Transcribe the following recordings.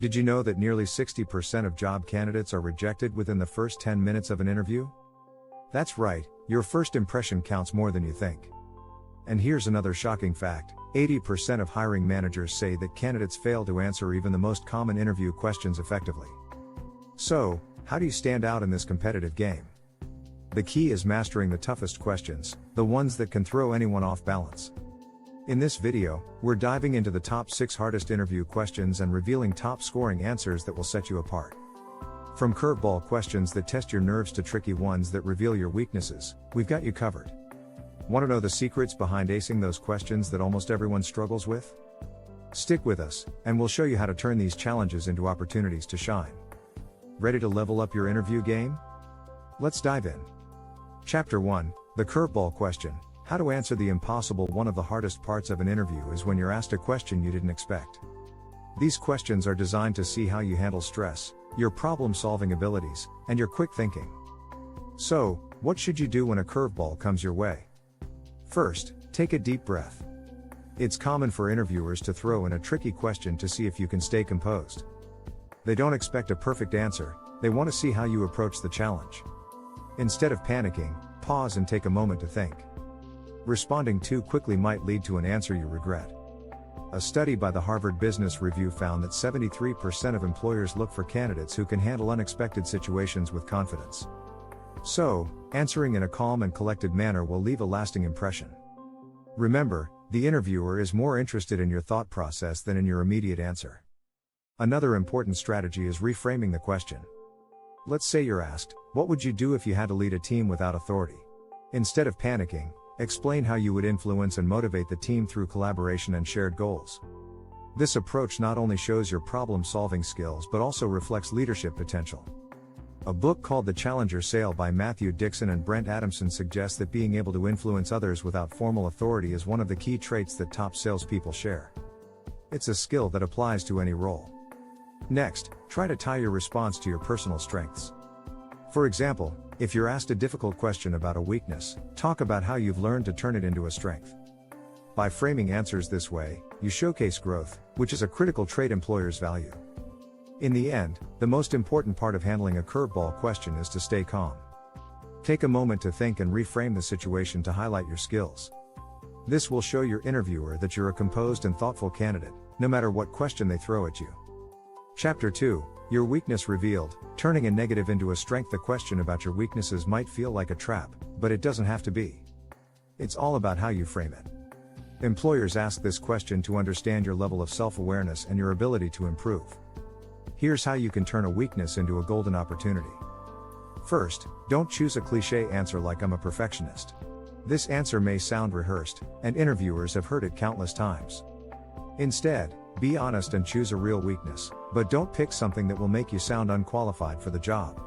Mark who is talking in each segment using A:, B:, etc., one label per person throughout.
A: Did you know that nearly 60% of job candidates are rejected within the first 10 minutes of an interview? That's right, your first impression counts more than you think. And here's another shocking fact: 80% of hiring managers say that candidates fail to answer even the most common interview questions effectively. So, how do you stand out in this competitive game? The key is mastering the toughest questions, the ones that can throw anyone off balance. In this video, we're diving into the top 6 hardest interview questions and revealing top scoring answers that will set you apart. From curveball questions that test your nerves to tricky ones that reveal your weaknesses, we've got you covered. Want to know the secrets behind acing those questions that almost everyone struggles with? Stick with us, and we'll show you how to turn these challenges into opportunities to shine. Ready to level up your interview game? Let's dive in. Chapter 1, the curveball question: how to answer the impossible. One of the hardest parts of an interview is when you're asked a question you didn't expect. These questions are designed to see how you handle stress, your problem-solving abilities, and your quick thinking. So, what should you do when a curveball comes your way? First, take a deep breath. It's common for interviewers to throw in a tricky question to see if you can stay composed. They don't expect a perfect answer, they want to see how you approach the challenge. Instead of panicking, pause and take a moment to think. Responding too quickly might lead to an answer you regret. A study by the Harvard Business Review found that 73% of employers look for candidates who can handle unexpected situations with confidence. So, answering in a calm and collected manner will leave a lasting impression. Remember, the interviewer is more interested in your thought process than in your immediate answer. Another important strategy is reframing the question. Let's say you're asked, what would you do if you had to lead a team without authority? Instead of panicking, explain how you would influence and motivate the team through collaboration and shared goals. This approach not only shows your problem-solving skills but also reflects leadership potential. A book called The Challenger Sale by Matthew Dixon and Brent Adamson suggests that being able to influence others without formal authority is one of the key traits that top salespeople share. It's a skill that applies to any role. Next, try to tie your response to your personal strengths. For example, if you're asked a difficult question about a weakness, talk about how you've learned to turn it into a strength. By framing answers this way, you showcase growth, which is a critical trait employers value. In the end, the most important part of handling a curveball question is to stay calm. Take a moment to think and reframe the situation to highlight your skills. This will show your interviewer that you're a composed and thoughtful candidate, no matter what question they throw at you. Chapter 2, your weakness revealed: turning a negative into a strength. The question about your weaknesses might feel like a trap, but it doesn't have to be. It's all about how you frame it. Employers ask this question to understand your level of self-awareness and your ability to improve. Here's how you can turn a weakness into a golden opportunity. First, don't choose a cliché answer like "I'm a perfectionist." This answer may sound rehearsed, and interviewers have heard it countless times. Instead, be honest and choose a real weakness, but don't pick something that will make you sound unqualified for the job.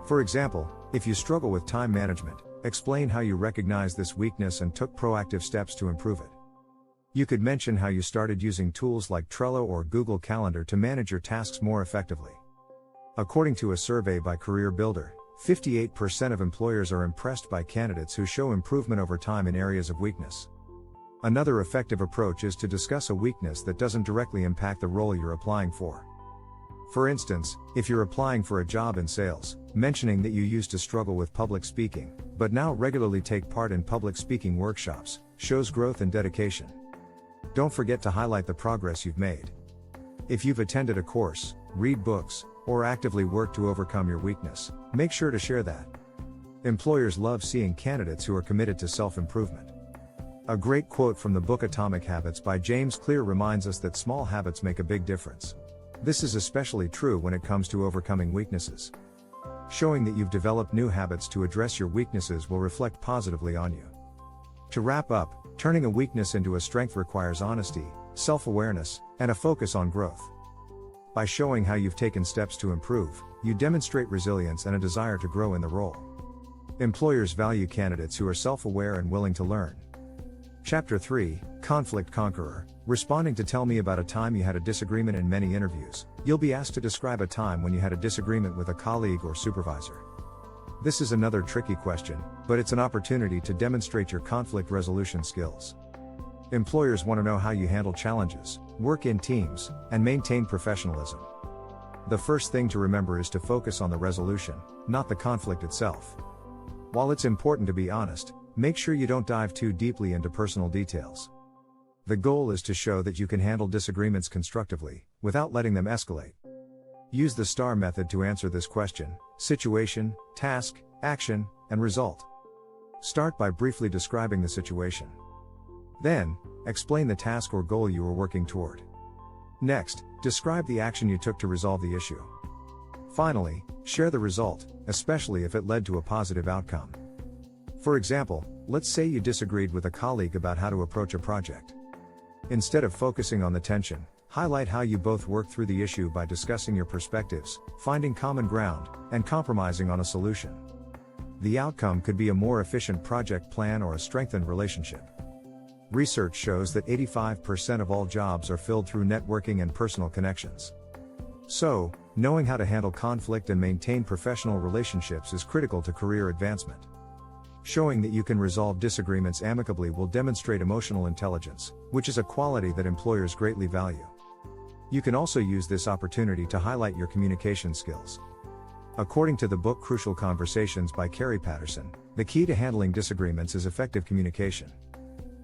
A: For example, if you struggle with time management, explain how you recognize this weakness and took proactive steps to improve it. You could mention how you started using tools like Trello or Google Calendar to manage your tasks more effectively. According to a survey by Career Builder, 58% of employers are impressed by candidates who show improvement over time in areas of weakness. Another effective approach is to discuss a weakness that doesn't directly impact the role you're applying for. For instance, if you're applying for a job in sales, mentioning that you used to struggle with public speaking, but now regularly take part in public speaking workshops, shows growth and dedication. Don't forget to highlight the progress you've made. If you've attended a course, read books, or actively work to overcome your weakness, make sure to share that. Employers love seeing candidates who are committed to self-improvement. A great quote from the book Atomic Habits by James Clear reminds us that small habits make a big difference. This is especially true when it comes to overcoming weaknesses. Showing that you've developed new habits to address your weaknesses will reflect positively on you. To wrap up, turning a weakness into a strength requires honesty, self-awareness, and a focus on growth. By showing how you've taken steps to improve, you demonstrate resilience and a desire to grow in the role. Employers value candidates who are self-aware and willing to learn. Chapter 3, Conflict Conqueror, responding to tell me about a time you had a disagreement. In many interviews, you'll be asked to describe a time when you had a disagreement with a colleague or supervisor. This is another tricky question, but it's an opportunity to demonstrate your conflict resolution skills. Employers want to know how you handle challenges, work in teams, and maintain professionalism. The first thing to remember is to focus on the resolution, not the conflict itself. While it's important to be honest, make sure you don't dive too deeply into personal details. The goal is to show that you can handle disagreements constructively, without letting them escalate. Use the STAR method to answer this question: situation, task, action, and result. Start by briefly describing the situation. Then, explain the task or goal you are working toward. Next, describe the action you took to resolve the issue. Finally, share the result, especially if it led to a positive outcome. For example, let's say you disagreed with a colleague about how to approach a project. Instead of focusing on the tension, highlight how you both worked through the issue by discussing your perspectives, finding common ground, and compromising on a solution. The outcome could be a more efficient project plan or a strengthened relationship. Research shows that 85% of all jobs are filled through networking and personal connections. So, knowing how to handle conflict and maintain professional relationships is critical to career advancement. Showing that you can resolve disagreements amicably will demonstrate emotional intelligence, which is a quality that employers greatly value. You can also use this opportunity to highlight your communication skills. According to the book Crucial Conversations by Carrie Patterson, the key to handling disagreements is effective communication.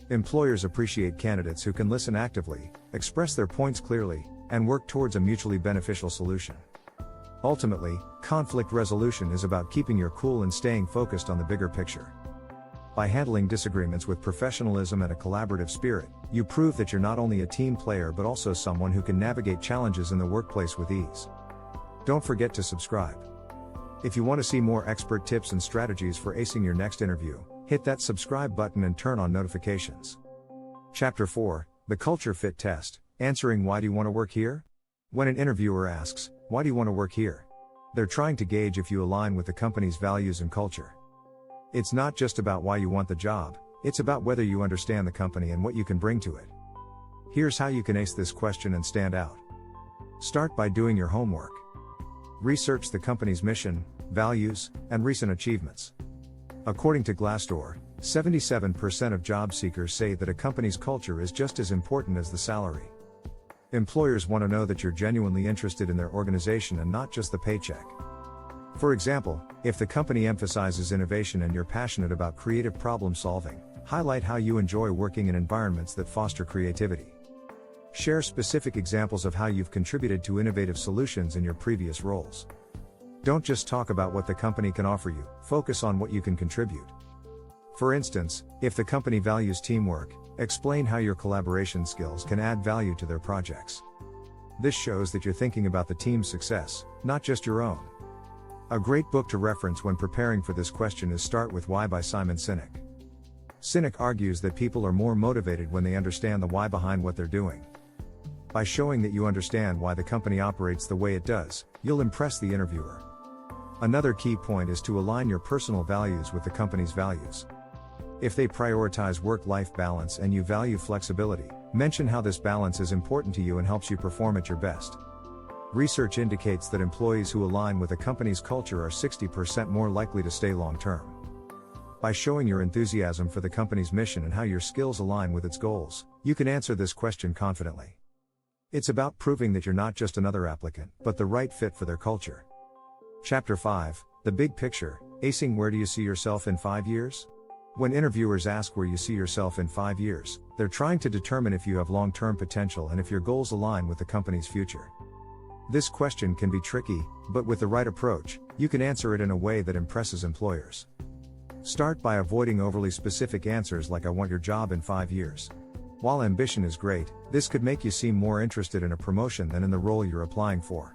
A: Employers appreciate candidates who can listen actively, express their points clearly, and work towards a mutually beneficial solution. Ultimately, conflict resolution is about keeping your cool and staying focused on the bigger picture. By handling disagreements with professionalism and a collaborative spirit, you prove that you're not only a team player but also someone who can navigate challenges in the workplace with ease. Don't forget to subscribe. If you want to see more expert tips and strategies for acing your next interview, hit that subscribe button and turn on notifications. Chapter 4, The Culture Fit Test, Answering Why Do You Want to Work Here? When an interviewer asks, "Why do you want to work here?" they're trying to gauge if you align with the company's values and culture. It's not just about why you want the job, it's about whether you understand the company and what you can bring to it. Here's how you can ace this question and stand out. Start by doing your homework. Research the company's mission, values, and recent achievements. According to Glassdoor, 77% of job seekers say that a company's culture is just as important as the salary. Employers want to know that you're genuinely interested in their organization and not just the paycheck. For example, if the company emphasizes innovation and you're passionate about creative problem solving, highlight how you enjoy working in environments that foster creativity. Share specific examples of how you've contributed to innovative solutions in your previous roles. Don't just talk about what the company can offer you, focus on what you can contribute. For instance, if the company values teamwork, explain how your collaboration skills can add value to their projects. This shows that you're thinking about the team's success, not just your own. A great book to reference when preparing for this question is Start With Why by Simon Sinek. Sinek argues that people are more motivated when they understand the why behind what they're doing. By showing that you understand why the company operates the way it does, you'll impress the interviewer. Another key point is to align your personal values with the company's values. If they prioritize work-life balance and you value flexibility, mention how this balance is important to you and helps you perform at your best. Research indicates that employees who align with a company's culture are 60% more likely to stay long-term. By showing your enthusiasm for the company's mission and how your skills align with its goals, you can answer this question confidently. It's about proving that you're not just another applicant, but the right fit for their culture. Chapter 5, The Big Picture, Acing Where Do You See Yourself in 5 years? When interviewers ask where you see yourself in 5 years, they're trying to determine if you have long-term potential and if your goals align with the company's future. This question can be tricky, but with the right approach, you can answer it in a way that impresses employers. Start by avoiding overly specific answers like "I want your job in 5 years." While ambition is great, this could make you seem more interested in a promotion than in the role you're applying for.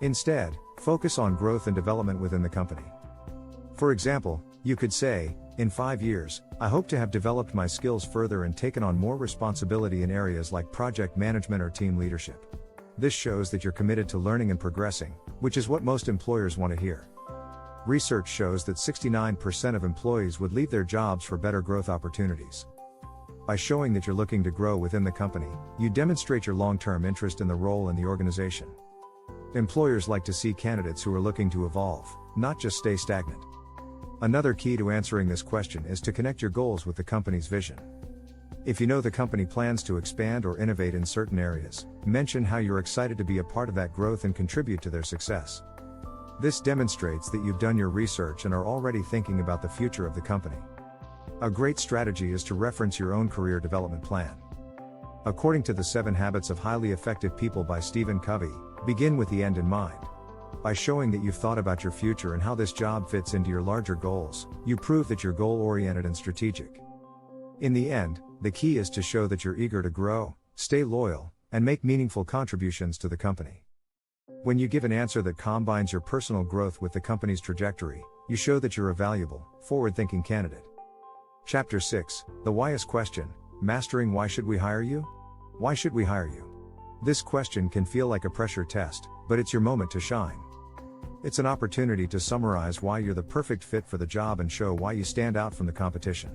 A: Instead, focus on growth and development within the company. For example, you could say, "In 5 years, I hope to have developed my skills further and taken on more responsibility in areas like project management or team leadership." This shows that you're committed to learning and progressing, which is what most employers want to hear. Research shows that 69% of employees would leave their jobs for better growth opportunities. By showing that you're looking to grow within the company, you demonstrate your long-term interest in the role and the organization. Employers like to see candidates who are looking to evolve, not just stay stagnant. Another key to answering this question is to connect your goals with the company's vision. If you know the company plans to expand or innovate in certain areas, mention how you're excited to be a part of that growth and contribute to their success. This demonstrates that you've done your research and are already thinking about the future of the company. A great strategy is to reference your own career development plan. According to the 7 Habits of Highly Effective People by Stephen Covey, begin with the end in mind. By showing that you've thought about your future and how this job fits into your larger goals, you prove that you're goal-oriented and strategic. In the end, the key is to show that you're eager to grow, stay loyal, and make meaningful contributions to the company. When you give an answer that combines your personal growth with the company's trajectory, you show that you're a valuable, forward-thinking candidate. Chapter 6, The Whyest Question, Mastering Why Should We Hire You? Why should we hire you? This question can feel like a pressure test, but it's your moment to shine. It's an opportunity to summarize why you're the perfect fit for the job and show why you stand out from the competition.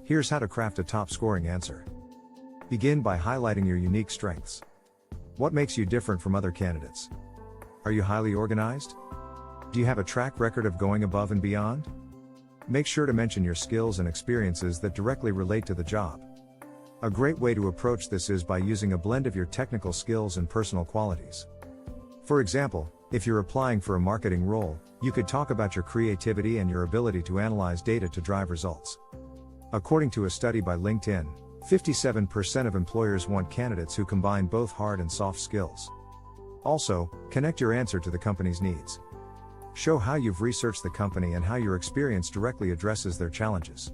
A: Here's how to craft a top-scoring answer. Begin by highlighting your unique strengths. What makes you different from other candidates? Are you highly organized? Do you have a track record of going above and beyond? Make sure to mention your skills and experiences that directly relate to the job. A great way to approach this is by using a blend of your technical skills and personal qualities. For example, if you're applying for a marketing role, you could talk about your creativity and your ability to analyze data to drive results. According to a study by LinkedIn, 57% of employers want candidates who combine both hard and soft skills. Also, connect your answer to the company's needs. Show how you've researched the company and how your experience directly addresses their challenges.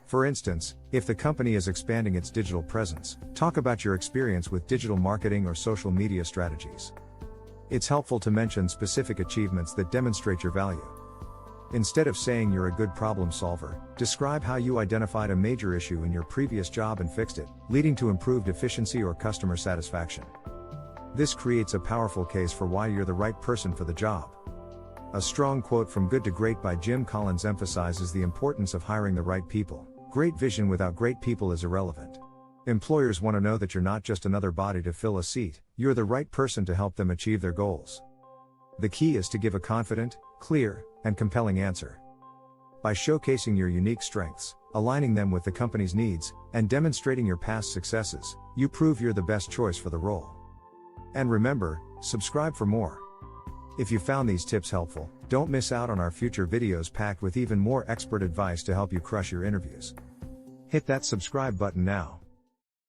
A: For instance, if the company is expanding its digital presence, talk about your experience with digital marketing or social media strategies. It's helpful to mention specific achievements that demonstrate your value. Instead of saying you're a good problem solver, describe how you identified a major issue in your previous job and fixed it, leading to improved efficiency or customer satisfaction. This creates a powerful case for why you're the right person for the job. A strong quote from Good to Great by Jim Collins emphasizes the importance of hiring the right people. Great vision without great people is irrelevant. Employers want to know that you're not just another body to fill a seat, you're the right person to help them achieve their goals. The key is to give a confident, clear, and compelling answer. By showcasing your unique strengths, aligning them with the company's needs, and demonstrating your past successes, you prove you're the best choice for the role. And remember, subscribe for more. If you found these tips helpful, don't miss out on our future videos packed with even more expert advice to help you crush your interviews. Hit that subscribe button now.